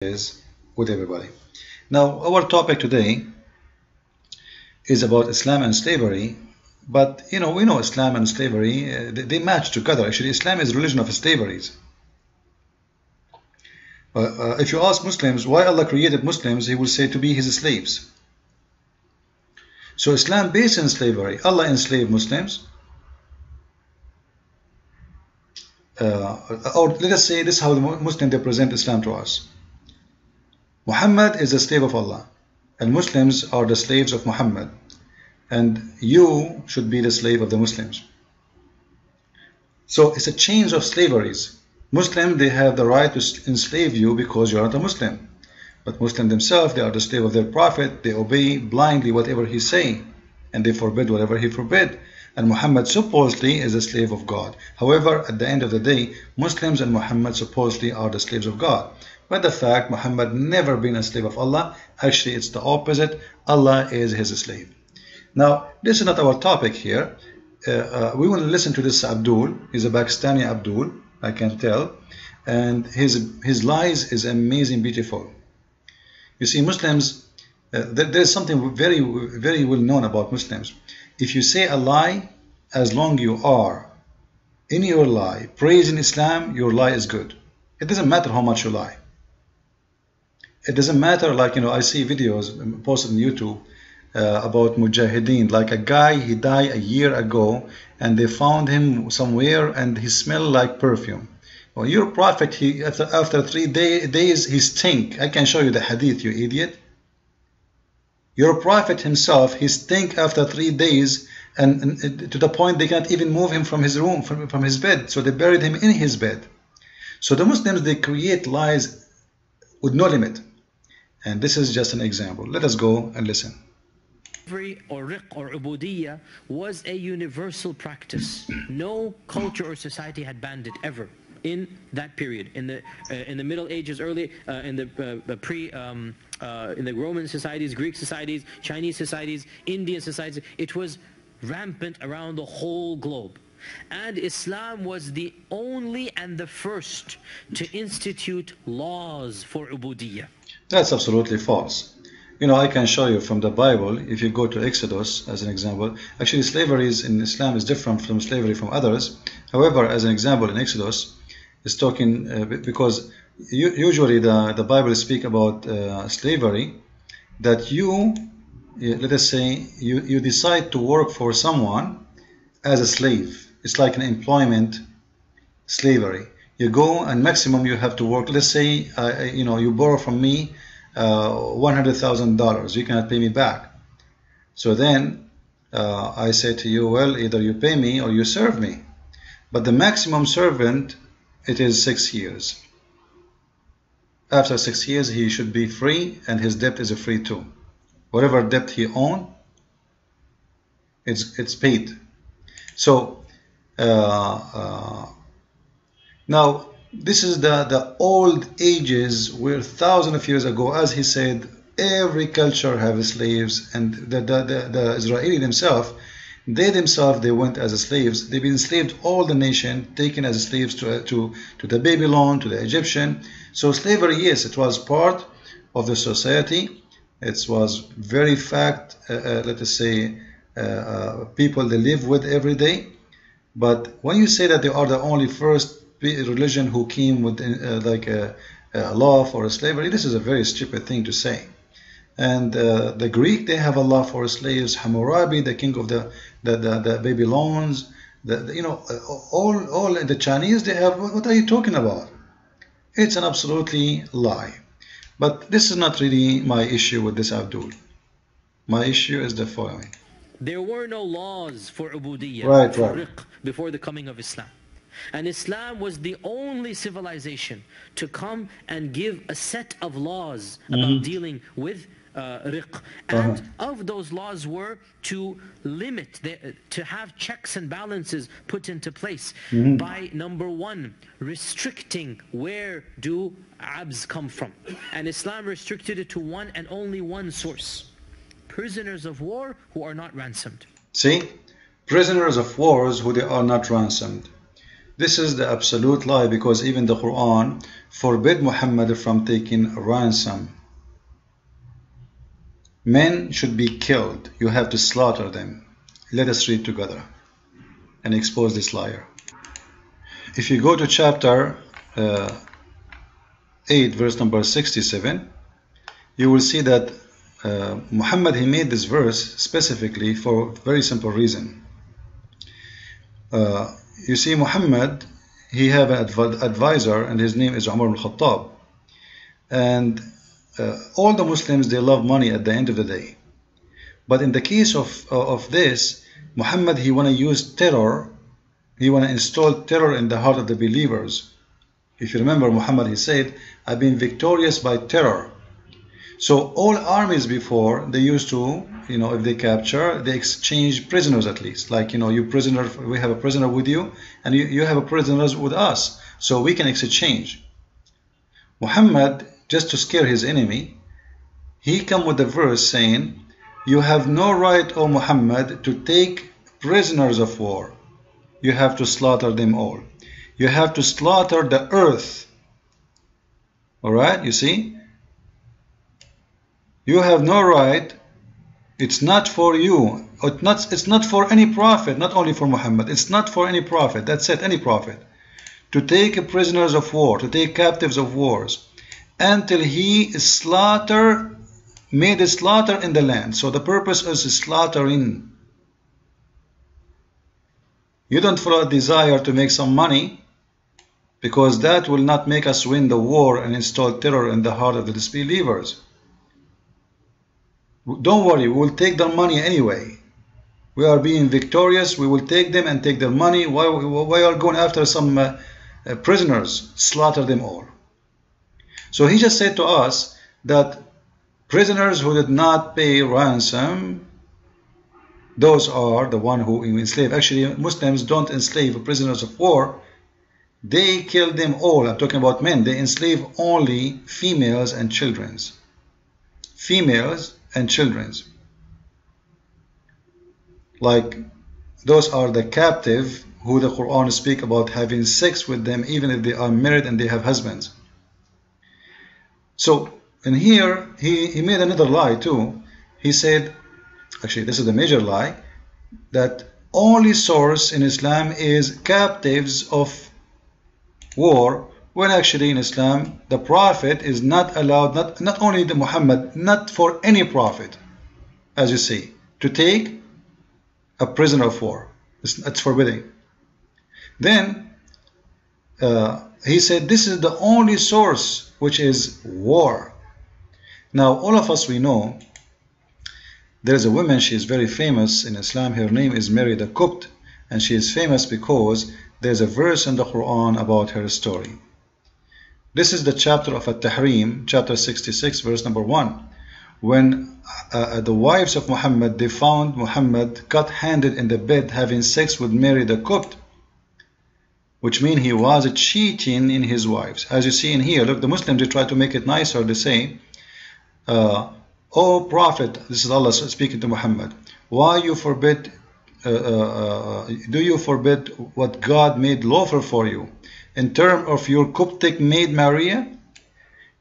is with everybody. Now, our topic today is about Islam and slavery, but we know Islam and slavery, they match together. Actually, Islam is a religion of slaveries. If you ask Muslims why Allah created Muslims, He will say to be His slaves. So Islam based in slavery. Allah enslaved Muslims. Or let us say this is how the Muslims they present Islam to us. Muhammad is a slave of Allah, and Muslims are the slaves of Muhammad, and you should be the slave of the Muslims. So it's a change of slaveries. Muslims, they have the right to enslave you because you are not a Muslim. But Muslims themselves, they are the slave of their Prophet. They obey blindly whatever he say, and they forbid whatever he forbid. And Muhammad supposedly is a slave of God. However, at the end of the day, Muslims and Muhammad supposedly are the slaves of God. But the fact, Muhammad never been a slave of Allah. Actually, it's the opposite. Allah is his slave. Now, this is not our topic here. We will listen to this Abdul. He's a Pakistani Abdul, I can tell. And his lies is amazing, beautiful. You see, Muslims, there's something very, very well known about Muslims. If you say a lie, as long you are in your lie praising Islam, your lie is good. It doesn't matter how much you lie. It doesn't matter, like, I see videos posted on YouTube about Mujahideen, like a guy, he died a year ago, and they found him somewhere, and he smelled like perfume. Well, your Prophet, after 3 days, he stink. I can show you the hadith, you idiot. Your Prophet himself, he stink after 3 days, and to the point they can't even move him from his room, from his bed. So they buried him in his bed. So the Muslims, they create lies with no limit. And this is just an example. Let us go and listen. Slavery or riq or ubudiyya was a universal practice. No culture or society had banned it ever in that period. In the Middle Ages, early in the Roman societies, Greek societies, Chinese societies, Indian societies, it was rampant around the whole globe. And Islam was the only and the first to institute laws for ubudiyya. That's absolutely false. I can show you from the Bible. If you go to Exodus as an example, actually slavery in Islam is different from slavery from others. However, as an example in Exodus, it's talking because usually the Bible speak about slavery, that let us say you decide to work for someone as a slave. It's like an employment slavery. You go and maximum you have to work. Let's say you borrow from me $100,000. You cannot pay me back. So then I say to you, well, either you pay me or you serve me. But the maximum servant, it is 6 years. After 6 years, he should be free, and his debt is free too. Whatever debt he owned, it's paid. So now, this is the old ages where thousands of years ago, as he said, every culture have slaves, and the Israeli themselves, they went as slaves. They've been enslaved all the nation, taken as slaves to the Babylon, to the Egyptian. So slavery, yes, it was part of the society. It was very fact, let us say, people they live with every day. But when you say that they are the only first religion who came with like a law for slavery, this is a very stupid thing to say. And the Greek, they have a law for slaves. Hammurabi, the king of the Babylons, all the Chinese, they have. What are you talking about? It's an absolutely lie. But this is not really my issue with this Abdul. My issue is the following. There were no laws for ubudiyya, right. riq, before the coming of Islam. And Islam was the only civilization to come and give a set of laws about dealing with riq. And of those laws were to limit, to have checks and balances put into place by, number one, restricting where do abs come from. And Islam restricted it to one and only one source: prisoners of war who are not ransomed. See? Prisoners of wars who they are not ransomed. This is the absolute lie, because even the Quran forbid Muhammad from taking ransom. Men should be killed. You have to slaughter them. Let us read together and expose this liar. If you go to chapter 8, verse number 67, you will see that Muhammad, he made this verse specifically for a very simple reason. You see, Muhammad, he have an advisor, and his name is Umar ibn Khattab. And all the Muslims, they love money at the end of the day. But in the case of this, Muhammad, he want to use terror. He want to install terror in the heart of the believers. If you remember, Muhammad, he said, I've been victorious by terror. So all armies before, they used to, if they capture, they exchange prisoners at least. Like, you prisoner, we have a prisoner with you, and you have a prisoner with us. So we can exchange. Muhammad, just to scare his enemy, he come with a verse saying, you have no right, O Muhammad, to take prisoners of war. You have to slaughter them all. You have to slaughter the earth. Alright, you see? You have no right. It's not for you. It's not for any prophet, not only for Muhammad. It's not for any prophet. That's it, any prophet. To take prisoners of war, to take captives of wars, until he made a slaughter in the land. So the purpose is slaughtering. You don't follow a desire to make some money, because that will not make us win the war and install terror in the heart of the disbelievers. Don't worry, we will take their money anyway. We are being victorious. We will take them and take their money. Why are going after some prisoners? Slaughter them all. So he just said to us that prisoners who did not pay ransom, those are the one who enslave. Actually, Muslims don't enslave prisoners of war. They kill them all. I'm talking about men. They enslave only females and children. Females and children. Like, those are the captive who the Quran speak about having sex with them, even if they are married and they have husbands. So, in here, he made another lie too. He said, actually this is the major lie, that only source in Islam is captives of war, when actually in Islam the Prophet is not allowed, not only the Muhammad, not for any Prophet, as you see, to take a prisoner of war. It's forbidden. Then he said this is the only source, which is war. Now all of us, we know there is a woman, she is very famous in Islam. Her name is Mary the Copt, and she is famous because there's a verse in the Quran about her story. This is the chapter of At-Tahrim, chapter 66, verse number 1. When the wives of Muhammad, they found Muhammad cut-handed in the bed having sex with Mary the Copt, which means he was cheating in his wives. As you see in here, look, the Muslims, they try to make it nicer. They say, O Prophet, this is Allah speaking to Muhammad, why you forbid, do you forbid what God made lawful for you? In terms of your Coptic maid Maria,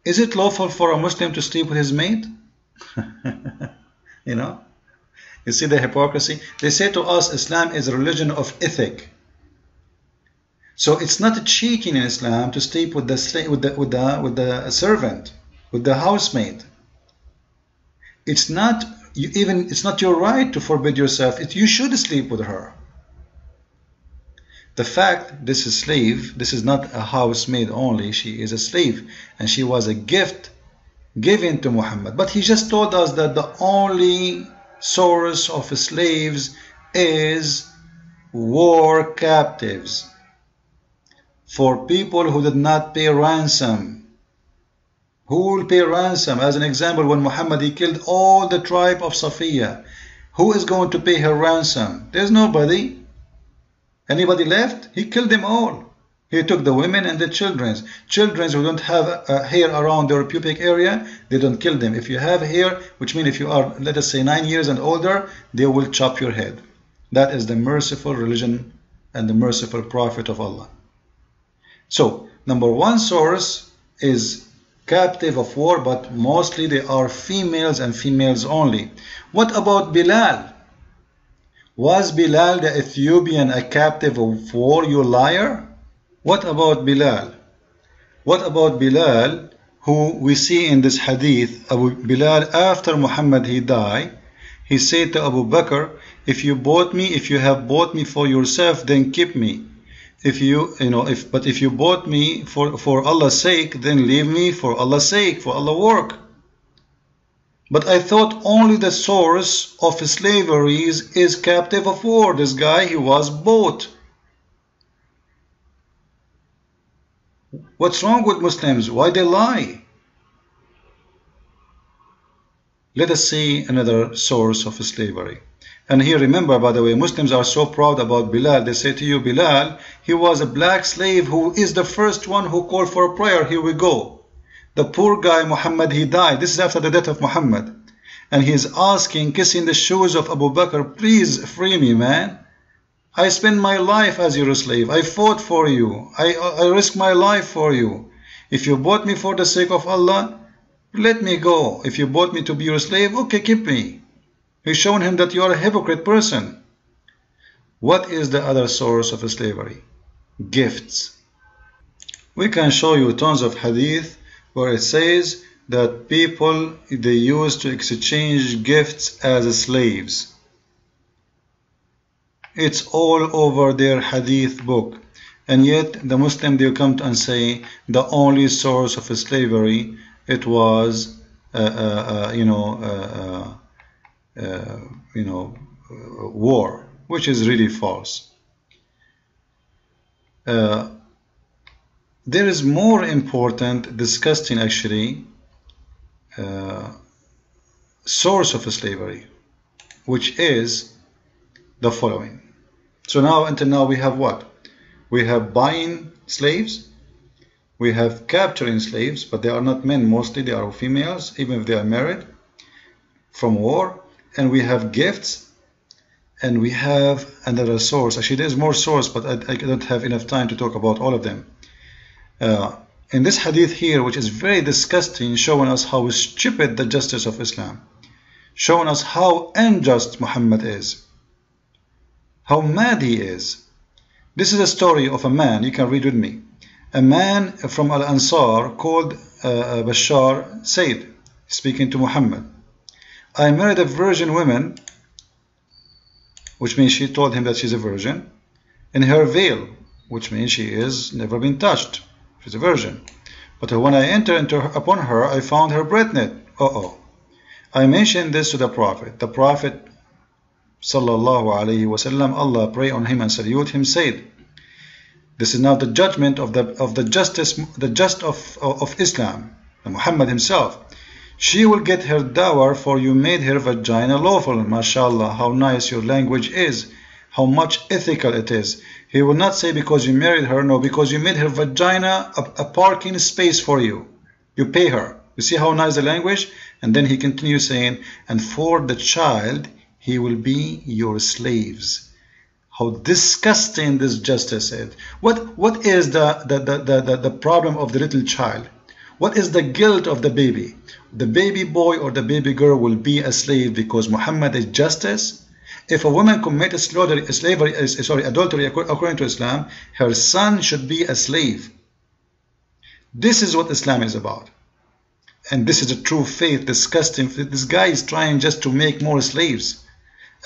is it lawful for a Muslim to sleep with his maid? You see the hypocrisy? They say to us, Islam is a religion of ethic. So it's not cheating in Islam to sleep with the servant, with the housemaid. It's not your right to forbid yourself. You should sleep with her. The fact this is slave, this is not a housemaid only, she is a slave, and she was a gift given to Muhammad. But he just told us that the only source of slaves is war captives, for people who did not pay ransom. Who will pay ransom? As an example, when Muhammad, he killed all the tribe of Safiya, who is going to pay her ransom? There's nobody. Anybody left? He killed them all. He took the women and the children. Children who don't have hair around their pubic area, they don't kill them. If you have hair, which means if you are, let us say, 9 years and older, they will chop your head. That is the merciful religion and the merciful Prophet of Allah. So, number one source is captive of war, but mostly they are females and females only. What about Bilal? Was Bilal the Ethiopian a captive of war, you liar? What about Bilal? What about Bilal, who we see in this hadith, Abu Bilal, after Muhammad he died, he said to Abu Bakr, if you have bought me for yourself, then keep me. If you bought me for Allah's sake, then leave me for Allah's sake, for Allah's work. But I thought only the source of slavery is captive of war. This guy, he was bought. What's wrong with Muslims? Why they lie? Let us see another source of slavery. And here, remember, by the way, Muslims are so proud about Bilal. They say to you, Bilal, he was a black slave who is the first one who called for a prayer. Here we go. The poor guy, Muhammad, he died. This is after the death of Muhammad. And he is asking, kissing the shoes of Abu Bakr, please free me, man. I spent my life as your slave. I fought for you. I risked my life for you. If you bought me for the sake of Allah, let me go. If you bought me to be your slave, okay, keep me. He's shown him that you are a hypocrite person. What is the other source of slavery? Gifts. We can show you tons of hadith where it says that people, they used to exchange gifts as slaves. It's all over their hadith book. And yet the Muslim, they come and say the only source of slavery, it was war, which is really false. There is more important, disgusting actually, source of slavery, which is the following. So now, until now, we have what? We have buying slaves, we have capturing slaves, but they are not men, mostly they are females, even if they are married, from war, and we have gifts, and we have another source. Actually, there's more source, but I don't have enough time to talk about all of them. In this hadith here, which is very disgusting, showing us how stupid the justice of Islam, showing us how unjust Muhammad is, how mad he is. This is a story of a man, you can read with me. A man from Al-Ansar called Bashar said, speaking to Muhammad, I married a virgin woman, which means she told him that she's a virgin, in her veil, which means she is never been touched. She's a virgin. But when I entered upon her, I found her pregnant. I mentioned this to the Prophet. The Prophet sallallahu alaihi wasallam, Allah pray on him and salute him, said, this is now the judgment of the justice of Islam, Muhammad himself. She will get her dower, for you made her vagina lawful. MashaAllah, how nice your language is, how much ethical it is. He will not say because you married her, no, because you made her vagina a parking space for you. You pay her. You see how nice the language? And then he continues saying, and for the child, he will be your slaves. How disgusting this justice is. What is the problem of the little child? What is the guilt of the baby? The baby boy or the baby girl will be a slave because Muhammad is justice. If a woman commits adultery according to Islam, her son should be a slave. This is what Islam is about. And this is a true faith, disgusting. This guy is trying just to make more slaves.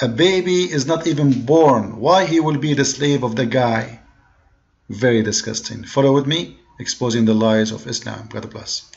A baby is not even born. Why he will be the slave of the guy? Very disgusting. Follow with me, exposing the lies of Islam. God bless.